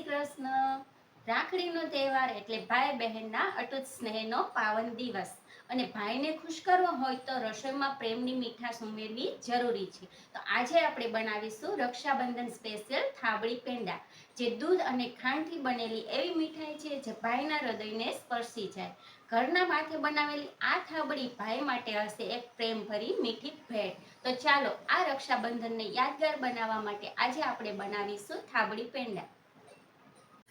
કૃષ્ણ. રાખડીનો તહેવાર એટલે ભાઈ બહેનના અટૂટ સ્નેહનો પાવન દિવસ. અને ભાઈને ખુશ કરવો હોય તો રસોઈમાં પ્રેમની મીઠાશ ઉમેરવી જરૂરી છે. તો આજે આપણે બનાવીશું રક્ષાબંધન સ્પેશિયલ થાબડી પેંડા, જે દૂધ અને ખાંડથી બનેલી એવી મીઠાઈ છે જે ભાઈના હૃદયને સ્પર્શી જાય. ઘરના માથે બનાવેલી આ થાબડી ભાઈ માટે હશે એક પ્રેમભરી મીઠી ભેટ. તો ચાલો આ રક્ષાબંધનને યાદગાર બનાવવા માટે આજે આપણે બનાવીશું થાબડી પેંડા.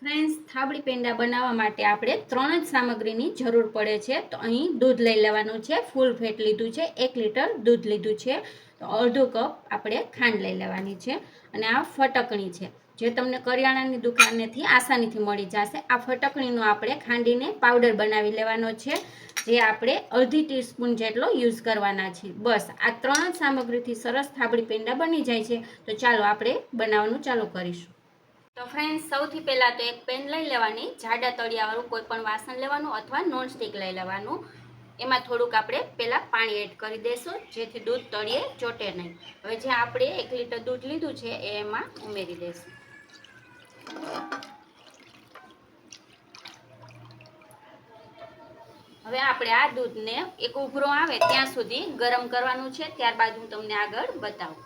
ફ્રેન્ડ્સ, થાબડી પેંડા બનાવવા માટે આપણે 3 જ સામગ્રીની જરૂર પડે છે. તો અહીં દૂધ લઈ લેવાનું છે, ફૂલ ફેટ લીધું છે, 1 લીટર દૂધ લીધું છે, તો અડધો કપ આપણે ખાંડ લઈ લેવાની છે, અને આ ફટકણી છે જે તમને કરિયાણાની દુકાનેથી આસાનીથી મળી જશે. આ ફટકણીનો આપણે ખાંડીને પાવડર બનાવી લેવાનો છે, જે આપણે અડધી ટીસ્પૂન જેટલો યુઝ કરવાના છે. બસ આ 3 જ સામગ્રીથી સરસ થાબડી પેંડા બની જાય છે. તો ચાલો આપણે બનાવવાનું ચાલુ કરીશું. તો ફ્રેન્ડ્સ, સૌથી પહેલાં તો એક પેન લઈ લેવાની, જાડા તળિયાવાળું કોઈ પણ વાસણ લેવાનું અથવા નોનસ્ટિક લઈ લેવાનું. એમાં થોડુંક આપણે પહેલાં પાણી એડ કરી દઈશું, જેથી દૂધ તળિયે ચોટે નહીં. હવે જે આપણે 1 લીટર દૂધ લીધું છે એ એમાં ઉમેરી દઈશું. હવે આપણે આ દૂધને એક ઉભરો આવે ત્યાં સુધી ગરમ કરવાનું છે, ત્યારબાદ હું તમને આગળ બતાવું.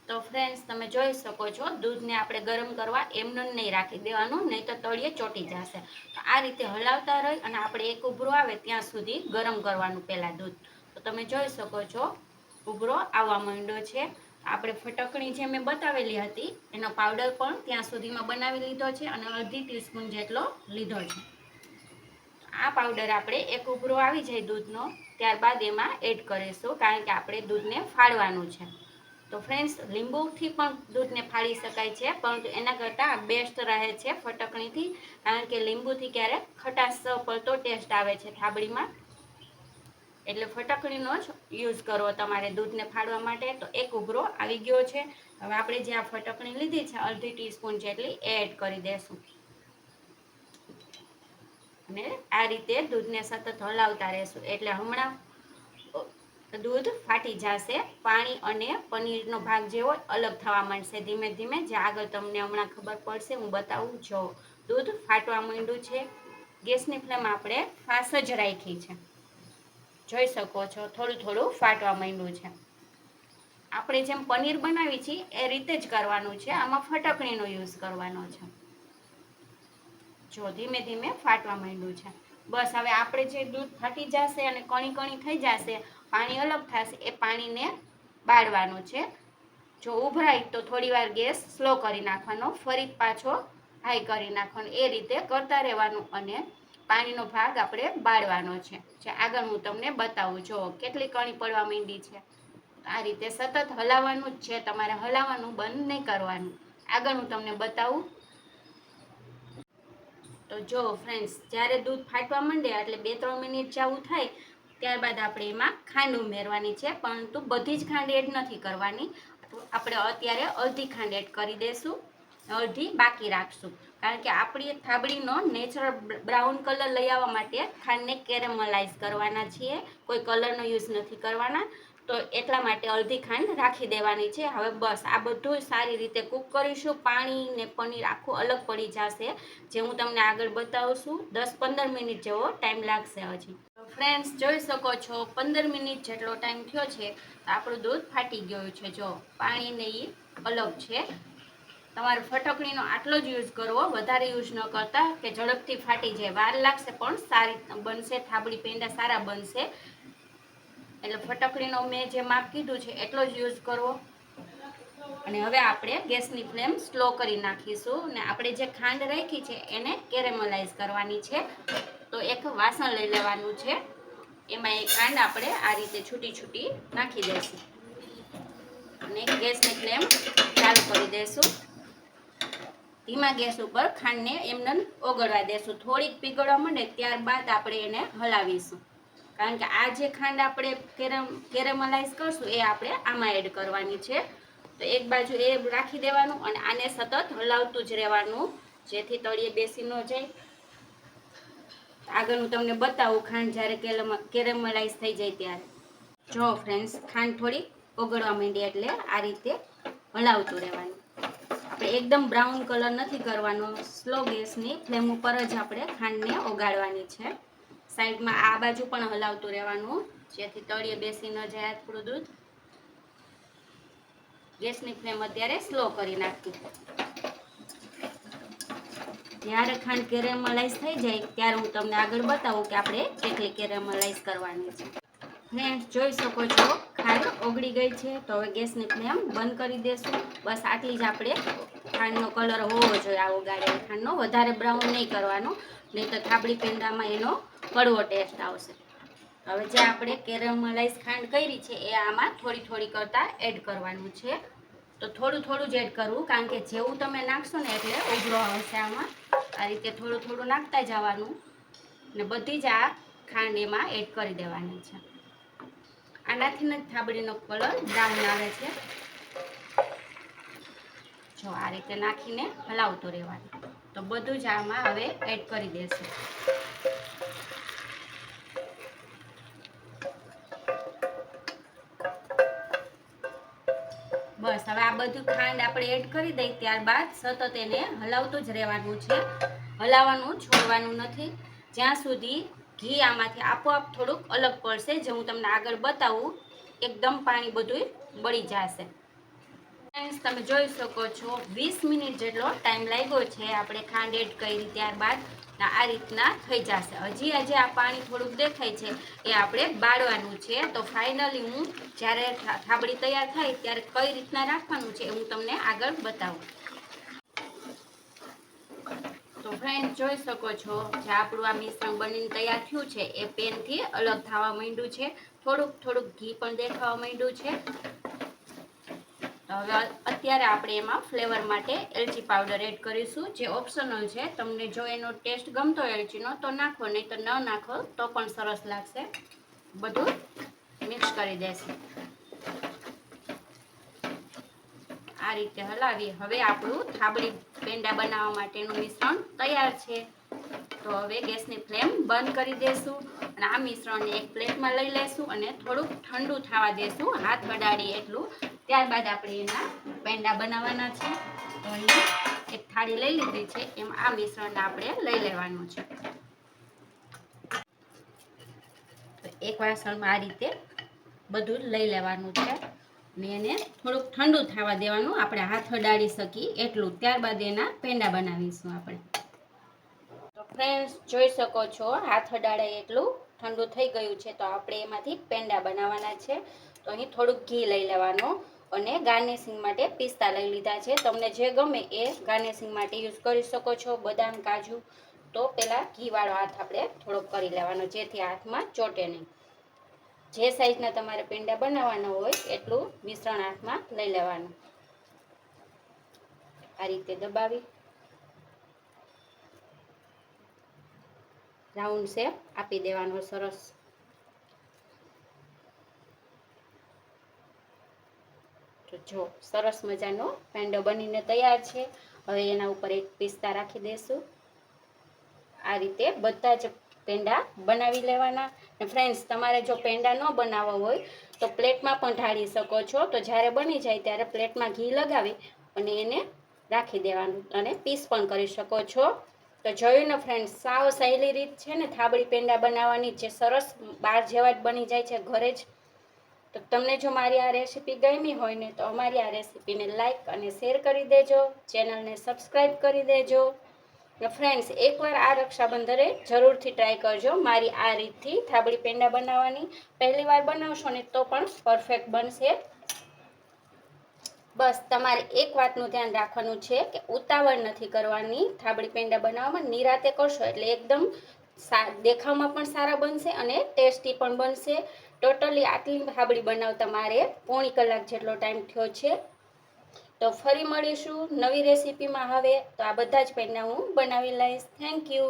તો ફ્રેન્ડ્સ, તમે જોઈ શકો છો દૂધને આપણે ગરમ કરવા એમને નહીં રાખી દેવાનું, નહીં તો તળિયે ચોટી જશે. તો આ રીતે હલાવતા રહી અને આપણે એક ઉભરો આવે ત્યાં સુધી ગરમ કરવાનું પહેલાં દૂધ. તો તમે જોઈ શકો છો ઉભરો આવવા માંડ્યો છે. આપણે ફટકણી જે મેં બતાવેલી હતી એનો પાવડર પણ ત્યાં સુધીમાં બનાવી લીધો છે અને અડધી ટીસ્પૂન જેટલો લીધો છે. આ પાવડર આપણે એક ઉભરો આવી જાય દૂધનો ત્યારબાદ એમાં એડ કરીશું, કારણ કે આપણે દૂધને ફાડવાનું છે. તો ફ્રેન્ડ્સ, લીંબુથી પણ દૂધને ફાડી શકાય છે, પરંતુ એના કરતાં બેસ્ટ રહે છે ફટકણીથી, કારણ કે લીંબુથી ક્યારેક ખટાશ પડતો ટેસ્ટ આવે છે થાબડીમાં. એટલે ફટકણીનો જ યુઝ કરવો તમારે દૂધને ફાડવા માટે. તો એક ઉભરો આવી ગયો છે. હવે આપણે જે આ ફટકણી લીધી છે અડધી ટીસ્પૂન જેટલી એડ કરી દઈશું, અને આ રીતે દૂધને સતત હલાવતા રહેશું. એટલે હમણાં દૂધ ફાટી જશે, પાણી અને પનીરનો ભાગ જે હોય અલગ થવા માંડશે ધીમે ધીમે, જે આગળ તમને હમણાં ખબર પડશે, હું બતાવું. જો દૂધ ફાટવા માંડ્યું છે. ગેસની ફ્લેમ આપણે ફાસ્ટ જ રાખી છે, જોઈ શકો છો થોડું થોડું ફાટવા માંડ્યું છે. આપણે જેમ પનીર બનાવી છીએ એ રીતે જ કરવાનું છે, આમાં ફટકણીનો યુઝ કરવાનો છે. જો ધીમે ધીમે ફાટવા માંડ્યું છે. બસ હવે આપણે જે દૂધ ફાટી જશે અને કણી કણી થઈ જશે, પાણી અલગ થશે, એ પાણીને બાળવાનું છે. જો ઉભરાય તો થોડી વાર ગેસ સ્લો કરી નાખવાનો, ફરી પાછો હાઈ કરી નાખવાનો, એ રીતે કરતા રહેવાનું અને પાણીનો ભાગ આપણે બાળવાનો છે, જે આગળ હું તમને બતાવું. જો કેટલી કણી પડવા માંડી છે. આ રીતે સતત હલાવવાનું જ છે તમારે, હલાવવાનું બંધ નહીં કરવાનું. આગળ હું તમને બતાવું. તો જો ફ્રેન્ડ્સ, જ્યારે દૂધ ફાટવા માંડે એટલે 2-3 મિનિટ જેવું થાય ત્યારબાદ આપણે એમાં ખાંડ ઉમેરવાની છે, પરંતુ બધી જ ખાંડ એડ નથી કરવાની. આપણે અત્યારે અડધી ખાંડ એડ કરી દઈશું, અડધી બાકી રાખશું, કારણ કે આપણી થાબડીનો નેચરલ બ્રાઉન કલર લઈ આવવા માટે ખાંડને કેરેમલાઇઝ કરવાના છીએ, કોઈ કલરનો યુઝ નથી કરવાના. તો એટલા માટે અડધી ખાંડ રાખી દેવાની છે. હવે બસ આ બધું સારી રીતે કૂક કરીશું. પાણી ને પનીર આખું અલગ પડી જશે, જે હું તમને આગળ બતાવું છું. 10-15 મિનિટ જેવો ટાઈમ લાગશે હજી. ફ્રેન્ડ્સ, જોઈ શકો છો 15 મિનિટ જેટલો ટાઈમ થયો છે. તો આપણું દૂધ ફાટી ગયું છે. જો પાણી ને એ અલગ છે. તમારે ફટકણીનો આટલો જ યુઝ કરવો, વધારે યુઝ ન કરતા, કે ઝડપથી ફાટી જાય. વાર લાગશે પણ સારી બનશે, થાબડી પેંડા સારા બનશે. એટલે ફટકડીનો મેં જે માપ કીધું છે એટલો જ યુઝ કરવો. અને હવે આપણે ગેસની ફ્લેમ સ્લો કરી નાખીશું, અને આપણે જે ખાંડ રાખી છે એને કેરેમલાઇઝ કરવાની છે. તો એક વાસણ લઈ લેવાનું છે, એમાં એ ખાંડ આપણે આ રીતે છૂટી છૂટી નાખી દઈશું, અને ગેસની ફ્લેમ ચાલુ કરી દઈશું. ધીમા ગેસ ઉપર ખાંડને એમને ઓગળવા દેશું. થોડીક પીગળવા માંડે ત્યારબાદ આપણે એને હલાવીશું, કારણ કે આ જે ખાંડ આપણે કેરેમલાઇઝ કરશું એ આપણે આમાં એડ કરવાની છે. તો એક બાજુ એ રાખી દેવાનું અને આને સતત હલાવતું જ રહેવાનું, જેથી તળિયે બેસી ન જાય. આગળ હું તમને બતાવું ખાંડ જ્યારે કેરેમલાઇઝ થઈ જાય ત્યારે. જો ફ્રેન્ડ્સ, ખાંડ થોડી ઓગળવા માંડી એટલે આ રીતે હલાવતું રહેવાનું. આપણે એકદમ બ્રાઉન કલર નથી કરવાનો, સ્લો ગેસની ફ્લેમ ઉપર જ આપણે ખાંડને ઓગાળવાની છે. સાઈડમાં આ બાજુ પણ હલાવતું રહેવાનું, જેથી તળિયે બેસી ન જાય થોડું દૂધ. ગેસની ફ્લેમ અત્યારે સ્લો કરી નાખી. જ્યારે ખાંડ કેરેમલાઈઝ થઈ જાય ત્યારે હું તમને આગળ બતાવું કે આપણે કેટલી કેરેમલાઈઝ કરવાની છે. ફ્રેન્ડ્સ, જોઈ શકો છો ખાંડ ઓગળી ગઈ છે. તો હવે ગેસની ફ્લેમ બંધ કરી દેશું. બસ આટલી જ આપણે ખાંડનો કલર હોવો જોઈએ, આ ઓગાળેલી ખાંડનો. વધારે બ્રાઉન નહીં કરવાનો, નહીં તો થાબડી પેંડામાં એનો કડવો ટેસ્ટ આવશે. હવે જે આપણે કેરેમલાઈઝ ખાંડ કરી છે એ આમાં થોડી થોડી કરતાં એડ કરવાનું છે. તો થોડું થોડું જ એડ કરવું, કારણ કે જેવું તમે નાખશો ને એટલે ઉભરો આવશે આમાં. આ રીતે થોડું થોડું નાખતા જવાનું ને બધી જ આ ખાંડ એમાં એડ કરી દેવાની છે. આનાથી જ થાબડીનો કલર બ્રાઉન આવે છે. જો આ રીતે નાખીને હલાવતું રહેવાનું. તો બધું જ આમાં હવે એડ કરી દેશું. બસ હવે આ બધું ખાંડ આપણે એડ કરી દઈએ ત્યારબાદ સતત એને હલાવતું જ રહેવાનું છે. હલાવવાનું છોડવાનું નથી, જ્યાં સુધી ઘી આમાંથી આપોઆપ થોડુંક અલગ પડશે, જે હું તમને આગળ બતાવું. એકદમ પાણી બધું બળી જશે. તમે જોઈ શકો છો 20 મિનિટ જેટલો ટાઈમ લાગ્યો છે આપણે ખાંડ એડ કરી ત્યારબાદ. આ રીતના થઈ જશે. હજી આજે આ પાણી થોડુંક દેખાય છે, એ આપણે બાળવાનું છે. તો ફાઇનલી હું જ્યારે થાબડી તૈયાર થાય ત્યારે કઈ રીતના રાખવાનું છે એ હું તમને આગળ બતાવું. તો ફ્રેન્ડ, જોઈ શકો છો જે આપણું આ મિશ્રણ બનીને તૈયાર થયું છે એ પેનથી અલગ થવા માંડ્યું છે. થોડુંક થોડુંક ઘી પણ દેખાવા માંડ્યું છે. હવે અત્યારે આપણે એમાં ફ્લેવર માટે એલચી પાવડર એડ કરીશું, જે ઓપ્શનલ છે. તમને જો એનો ટેસ્ટ ગમતો હોય એલચીનો તો નાખો, નહીં તો ન નાખો તો પણ સરસ લાગશે. બધું મિક્સ કરી દેશું. આ રીતે હલાવી હવે આપણું થાબડી પેંડા બનાવવા માટેનું મિશ્રણ તૈયાર છે. તો હવે ગેસની ફ્લેમ બંધ કરી દેશું અને આ મિશ્રણને એક પ્લેટમાં લઈ લેશું અને થોડુંક ઠંડુ થવા દેશું, હાથ અડાડી એટલું. ત્યારબાદ આપણે એના પેંડા બનાવવાના છે. તો અહીંયા એક થાળી લઈ લીધી છે, એમાં આ મિશ્રણને આપણે લઈ લેવાનું છે. તો એક વાસણમાં આ રીતે બધું લઈ લેવાનું છે ને એને થોડુંક ઠંડુ થવા દેવાનું, આપણે હાથ અડાડી શકીએ એટલું. ત્યારબાદ એના પેંડા બનાવીશું આપણે. તો ફ્રેન્ડ્સ, જોઈ શકો છો હાથ અડાડાય એટલું ઠંડુ થઈ ગયું છે. તો આપણે એમાંથી પેંડા બનાવવાના છે. તો અહીં થોડુંક ઘી લઈ લેવાનું અને ગાર્નિશિંગ માટે પિસ્તા લઈ લીધા છે. તમને જે ગમે એ ગાર્નિશિંગ માટે યુઝ કરી શકો છો, બદામ, કાજુ. તો પહેલાં ઘીવાળો હાથ આપણે થોડોક કરી લેવાનો, જેથી હાથમાં ચોટે નહીં. જે સાઈઝના તમારે પેંડા બનાવવાના હોય એટલું મિશ્રણ હાથમાં લઈ લેવાનું. આ રીતે દબાવી રાઉન્ડ શેપ આપી દેવાનો સરસ. તો જો સરસ મજાનો પેંડો બનીને તૈયાર છે. હવે એના ઉપર એક પિસ્તા રાખી દઈશું. આ રીતે બધા જ પેંડા બનાવી લેવાના. ને ફ્રેન્ડ્સ, તમારે જો પેંડા ન બનાવવા હોય તો પ્લેટમાં પણ ઢાળી શકો છો. તો જ્યારે બની જાય ત્યારે પ્લેટમાં ઘી લગાવી અને એને રાખી દેવાનું અને પીસ પણ કરી શકો છો. તો જોયું ને ફ્રેન્ડ્સ, સાવ સહેલી રીત છે ને થાબડી પેંડા બનાવવાની, જે સરસ બહાર જેવા જ બની જાય છે ઘરે જ. તો તમને જો મારી આ રેસીપી ગમી હોય ને તો અમારી આ રેસીપીને લાઈક અને શેર કરી દેજો, ચેનલને સબસ્ક્રાઈબ કરી દેજો. ફ્રેન્ડ્સ, એકવાર આ રક્ષાબંધને જરૂરથી ટ્રાય કરજો મારી આ રીતથી થાબડી પેંડા બનાવવાની. પહેલી વાર બનાવશો ને તો પણ પરફેક્ટ બનશે. બસ તમારે એક વાતનું ધ્યાન રાખવાનું છે કે ઉતાવળ નથી કરવાની. થાબડી પેંડા બનાવવામાં નિરાતે કરશો એટલે એકદમ દેખાવમાં પણ સારા બનશે અને ટેસ્ટી પણ બનશે. ટોટલી આટલી થાબડી બનાવતા મારે પોણી કલાક જેટલો ટાઈમ થયો છે. તો ફરી મળીશું નવી રેસીપીમાં. હવે તો આ બધા જ પેંડા હું બનાવી લઈશ. Thank you.